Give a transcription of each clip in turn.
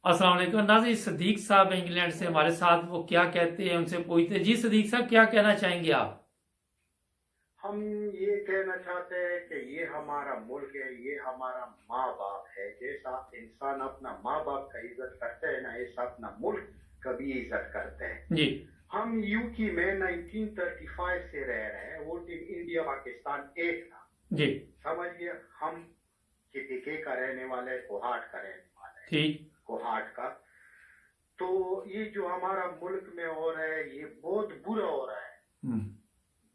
अस्सलाम वालेकुम नाज़रीन। सदीक साहब इंग्लैंड से हमारे साथ, वो क्या कहते हैं उनसे पूछते हैं। जी सदीक साहब, क्या कहना चाहेंगे आप? हम ये कहना चाहते हैं कि ये हमारा मुल्क है, ये हमारा माँ बाप है। जैसा इंसान अपना माँ बाप का इज्जत करते हैं ना, ऐसा अपना मुल्क कभी इज्जत करते हैं। जी हम यूके में 1935 से रह रहे हैं। वो टीम इंडिया पाकिस्तान एक था। जी समझिए, हम KPK का रहने वाले, कोहाट का रहने वाले, ठीक। कोहाट का। तो ये जो हमारा मुल्क में हो रहा है, ये बहुत बुरा हो रहा है,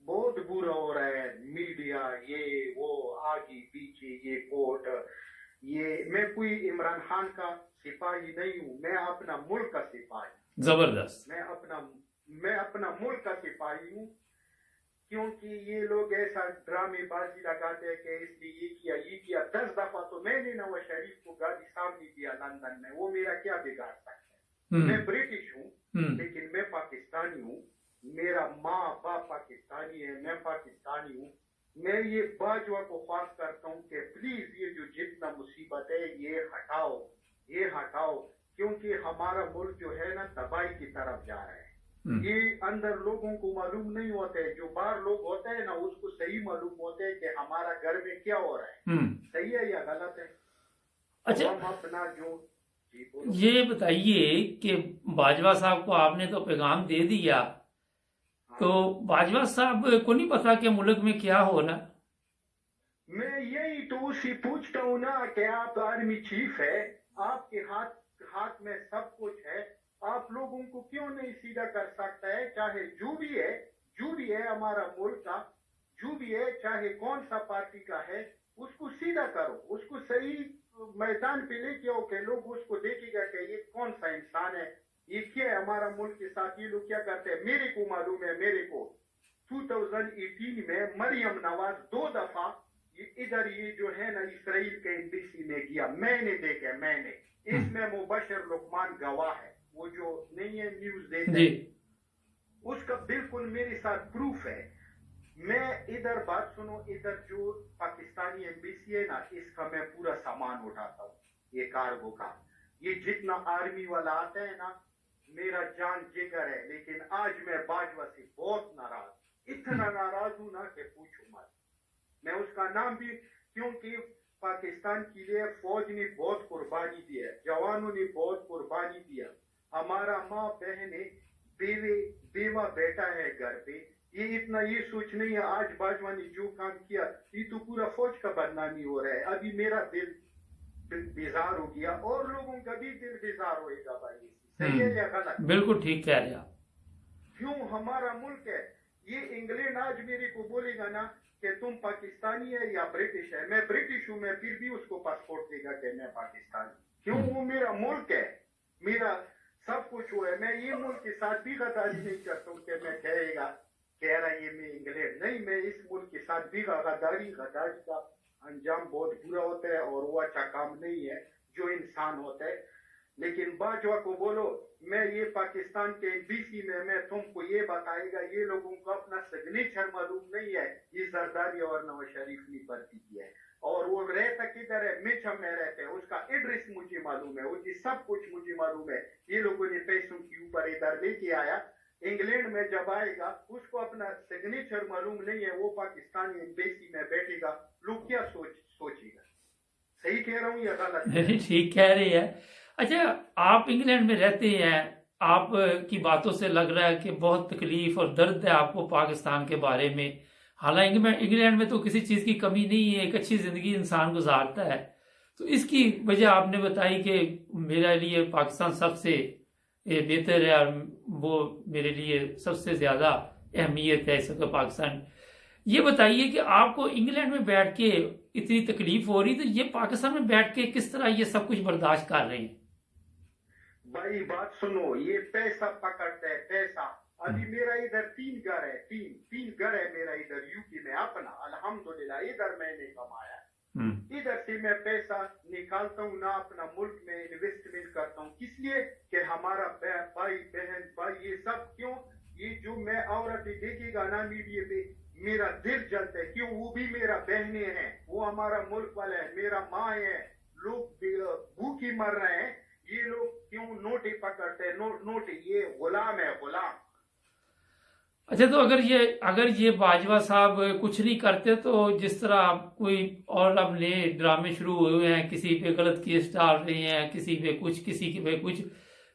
बहुत बुरा हो रहा है। मीडिया ये वो, आगे पीछे, ये कोर्ट, ये। मैं कोई इमरान खान का सिपाही नहीं हूँ, मैं अपना मुल्क का सिपाही। जबरदस्त। मैं अपना मुल्क का सिपाही हूँ। क्योंकि ये लोग ऐसा ड्रामेबाजी लगाते हैं कि इसलिए ये किया 10 दफा। तो मैंने नवाज शरीफ को गाड़ी सामने दिया लंदन में, वो मेरा क्या बिगाड़ सकता है? मैं ब्रिटिश हूँ, लेकिन मैं पाकिस्तानी हूँ। मेरा माँ बाप पाकिस्तानी है, मैं पाकिस्तानी हूँ। मैं ये बाजवा को ख्वाहिश करता हूँ कि प्लीज ये जो जितना मुसीबत है ये हटाओ, ये हटाओ। क्योंकि हमारा मुल्क जो है ना, तबाही की तरफ जा रहा है। ये अंदर लोगों को मालूम नहीं होता है, जो बाहर लोग होते हैं ना उसको सही मालूम होता है कि हमारा घर में क्या हो रहा है, सही है या गलत है। अच्छा, तो हम अपना जो ये बताइए कि बाजवा साहब को आपने तो पैगाम दे दिया, तो बाजवा साहब को नहीं पता कि मुल्क में क्या हो रहा? मैं यही तो उससे पूछता हूँ ना कि आप आर्मी चीफ है, आपके हाथ में सब कुछ है, आप लोगों को क्यों नहीं सीधा कर सकता है? चाहे जो भी है हमारा मुल्क का, जो भी है, चाहे कौन सा पार्टी का है, उसको सीधा करो, उसको सही मैदान पे लेके आओ कि लोग उसको देखेगा कि ये कौन सा इंसान है, ये क्या है हमारा मुल्क के साथ, ये लोग क्या करते हैं। मेरे को मालूम है, मेरे को 2018 में मरियम नवाज 2 दफा इधर ये जो है ना इसराइल के एम्बेसी में गया, मैंने देखा, मैंने। इसमें मुबशर लुकमान गवाह है, वो जो नहीं है न्यूज देते, उसका बिल्कुल मेरे साथ प्रूफ है। मैं इधर बात सुनो, इधर जो पाकिस्तानी एम्बेसी है ना, इसका मैं पूरा सामान उठाता हूँ, ये कार्गो का। ये जितना आर्मी वाला आता है ना, मेरा जान जिगर है। लेकिन आज मैं बाजवा से बहुत नाराज, इतना नाराज हूं ना कि पूछो मत। मैं उसका नाम भी, क्योंकि पाकिस्तान के लिए फौज ने बहुत कुर्बानी दी है, जवानों ने बहुत कुर्बानी दिया। हमारा माँ बहने, बेवा बेटा है घर पे। ये इतना ये सोच नहीं है, आज बाजवा ने जो काम किया, ये तो पूरा फौज का बदनामी हो रहा है। अभी मेरा दिल बेजार हो गया, और लोगों का भी दिल बेजार होएगा भाई। सही है या गलत? बिल्कुल ठीक कह रहे आप। क्यों हमारा मुल्क है। ये इंग्लैंड आज मेरे को बोलेगा ना कि तुम पाकिस्तानी है या ब्रिटिश है, मैं ब्रिटिश हूँ, मैं फिर भी उसको पासपोर्ट देगा कि मैं पाकिस्तानी। क्यों? वो मेरा मुल्क है, मेरा सब कुछ हुआ है। मैं ये मुल्क के साथ भी गद्दारी नहीं करता हूँ कि मैं कह रहा ये मैं इंग्लैंड नहीं, मैं इस मुल्क के साथ भी गद्दारी का अंजाम बहुत बुरा होता है, और वो अच्छा काम नहीं है जो इंसान होता है। लेकिन बाजवा को बोलो, मैं ये पाकिस्तान के एम्बेसी में, मैं तुमको ये बताएगा, ये लोगों को अपना सिग्नेचर मालूम नहीं है। ये जरदारी और नवाज शरीफ ने भर्ती किया है, और वो रहता किधर है? मिचम में रहते हैं, उसका एड्रेस मुझे मालूम है, उसकी सब कुछ मुझे मालूम है। ये लोगों ने पैसों के ऊपर इधर लेके आया, इंग्लैंड में जब आएगा उसको अपना सिग्नेचर मालूम नहीं है, वो पाकिस्तानी एम्बेसी में बैठेगा, लोग क्या सोचेगा। सही कह रहा हूँ या गलत? नहीं, ठीक कह रही है। अच्छा, आप इंग्लैंड में रहते हैं, आप की बातों से लग रहा है कि बहुत तकलीफ और दर्द है आपको पाकिस्तान के बारे में। हालांकि इंग्लैंड में तो किसी चीज की कमी नहीं है, एक अच्छी जिंदगी इंसान गुजारता है। तो इसकी वजह आपने बताई कि मेरे लिए पाकिस्तान सबसे बेहतर है, और वो मेरे लिए सबसे ज्यादा अहमियत है इस वक्त पाकिस्तान। ये बताइए कि आपको इंग्लैंड में बैठ के इतनी तकलीफ हो रही, तो ये पाकिस्तान में बैठ के किस तरह ये सब कुछ बर्दाश्त कर रहे हैं? भाई बात सुनो, ये पैसा पकड़ता है, पैसा। अभी मेरा इधर 3 घर है, तीन घर है मेरा इधर यूपी में अपना, अल्हम्दुलिल्लाह। इधर मैंने कमाया, इधर से मैं पैसा निकालता हूँ ना, अपना मुल्क में इन्वेस्टमेंट करता हूँ। किस लिए? कि हमारा भाई बहन ये सब। क्यों? ये जो मैं औरतें देखेगा ना मीडिया पे, मेरा दिल जलता है। क्यों? वो भी मेरा बहने हैं, वो हमारा मुल्क वाला है, मेरा माँ है। लोग भूखी मर रहे हैं, ये लोग क्यों नोटे पकड़ते नोटे, ये गुलाम है गुलाम। अच्छा, तो अगर ये बाजवा साहब कुछ नहीं करते तो जिस तरह कोई और अब नए ड्रामे शुरू हुए हैं, किसी पे गलत केस डाल रहे हैं, किसी पे कुछ, किसी पे कुछ,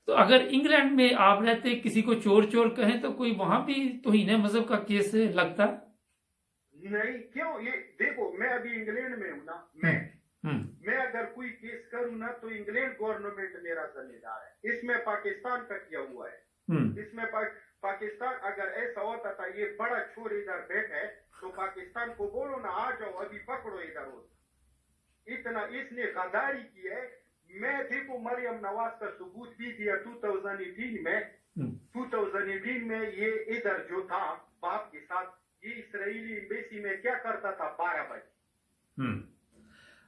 तो अगर इंग्लैंड में आप रहते, किसी को चोर चोर कहें तो कोई वहां भी तौहीन मजहब का केस लगता? नहीं, क्यों? ये देखो, मैं अभी इंग्लैंड में हूं ना, मैं अगर कोई केस करूं ना तो इंग्लैंड गवर्नमेंट मेरा जिम्मेदार है। इसमें पाकिस्तान का किया हुआ है। इसमें पाकिस्तान अगर ऐसा होता था, ये बड़ा चोर इधर बैठा है, तो पाकिस्तान को बोलो ना, आ जाओ अभी पकड़ो इधर हो। इतना इसने गद्दारी की है। मैं देखो मरियम नवाज का सबूत भी दिया 2018 में ये इधर जो था बाप के साथ, ये इसराइली एम्बेसी में क्या करता था 12 बजे।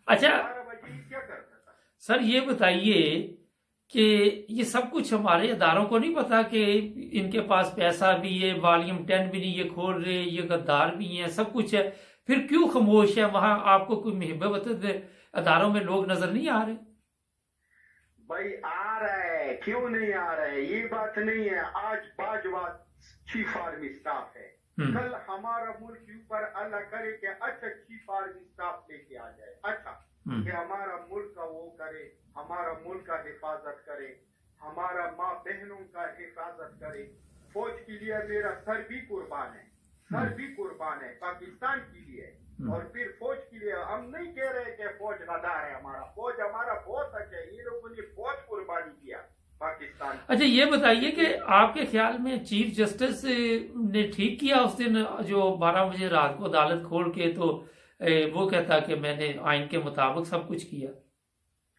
अच्छा 12 बजे क्या करता था? सर ये बताइए कि ये सब कुछ हमारे इदारों को नहीं पता कि इनके पास पैसा भी है, वॉल्यूम 10 भी नहीं ये खोल रहे, ये गद्दार भी हैं, सब कुछ है, फिर क्यों खामोश है? वहां आपको कोई महबत इदारों में लोग नजर नहीं आ रहे? भाई आ रहा है, क्यों नहीं आ रहा है? ये बात नहीं है। आज बाजवा चीफ आर्मी स्टाफ है, कल हमारा मुल्क के ऊपर अल्लाह करे कि अच्छा चीफ आर्मी स्टाफ लेके आ जाए, अच्छा कि हमारा मुल्क का वो करे, हमारा मुल्क का हिफाजत करे, हमारा माँ बहनों का हिफाजत करे। फौज के लिए मेरा सर भी कुर्बान है, सर भी कुर्बान है पाकिस्तान के लिए। और फिर फौज के लिए हम नहीं कह रहे कि फौज गद्दार है, फौज हमारा बहुत अच्छा है। ये लोगों ने बहुत कुर्बानी किया पाकिस्तान। अच्छा ये बताइए कि आपके ख्याल में चीफ जस्टिस ने ठीक किया उस दिन जो 12 बजे रात को अदालत खोल के, तो वो कहता कि मैंने आइन के मुताबिक सब कुछ किया?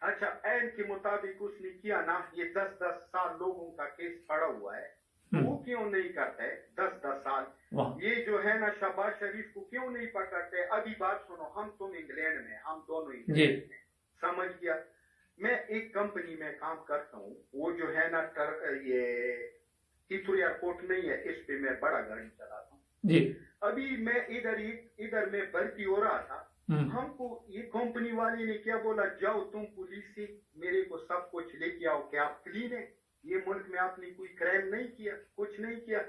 अच्छा, आइन के मुताबिक उसने किया ना। ये 10-10 साल लोगों का केस पड़ा हुआ है, वो क्यों नहीं करते? 10-10 साल ये जो है ना, शहबाज शरीफ को क्यों नहीं पकड़ते? अभी बात सुनो, हम तुम इंग्लैंड में, हम दोनों इंग्लैंड में, समझ गया। मैं एक कंपनी में काम करता हूँ, वो जो है ना ये हिथ्रो एयरपोर्ट नहीं है, इस पे मैं बड़ा गाड़ी चलाता हूँ जी। अभी मैं इधर में भर्ती हो रहा था, हमको ये कंपनी वाले ने क्या बोला, जाओ तुम पुलिस से मेरे को सब कुछ लेके आओ कि आप क्लीन है, ये मुल्क में आपने कोई क्राइम नहीं किया, कुछ नहीं किया।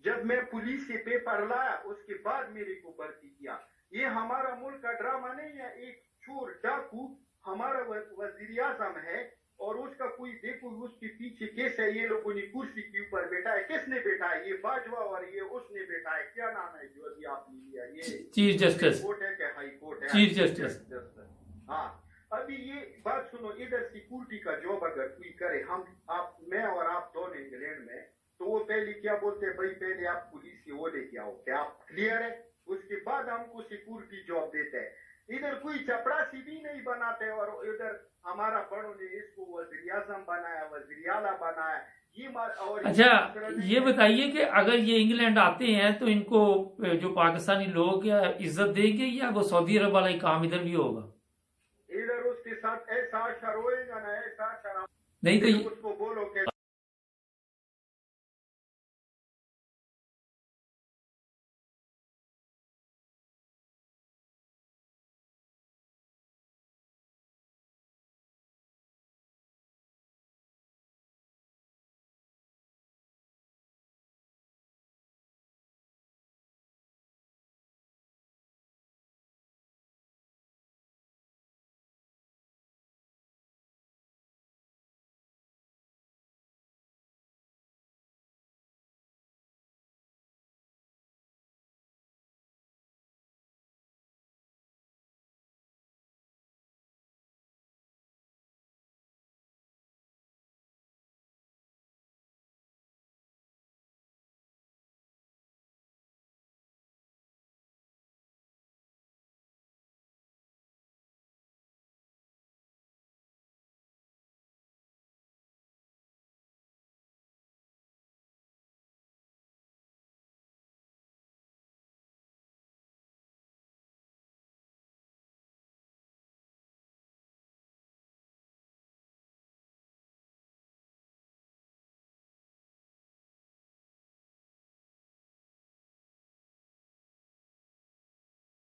जब मैं पुलिस से पेपर लाया उसके बाद मेरे को भर्ती किया। ये हमारा मुल्क का ड्रामा नहीं है। एक चोर डाकू हमारा वजीर आजम है और उसका कोई देखो उसके पीछे केस है, ये लोगों ने कुर्सी के ऊपर बैठा है। किसने बैठा है? ये बाजवा और ये उसने बैठा है। क्या नाम है जो अभी आपने लिया? ये चीफ जस्टिस कोर्ट है कि हाई कोर्ट है? Chief justice. हाँ, अभी ये बात सुनो, इधर सिक्योरिटी का जॉब अगर कोई करे, मैं और आप दोनों इंग्लैंड में, तो वो पहले क्या बोलते हैं, भाई पहले आप पुलिस से वो लेके आओ कि आप क्लियर है, उसके बाद हमको सिक्योरिटी जॉब देते हैं। इधर कोई चपरासी भी नहीं बनाते और इधर हमारा बड़ों ने इसको वज़ीर आज़म बनाया, वज़ीर आला बनाया। और अच्छा ये बताइए कि अगर ये इंग्लैंड आते हैं तो इनको जो पाकिस्तानी लोग इज्जत देंगे या वो सऊदी अरब वाला ही काम इधर भी होगा? इधर उसके साथ ऐसा शर होएगा ना, ऐसा शर नहीं तो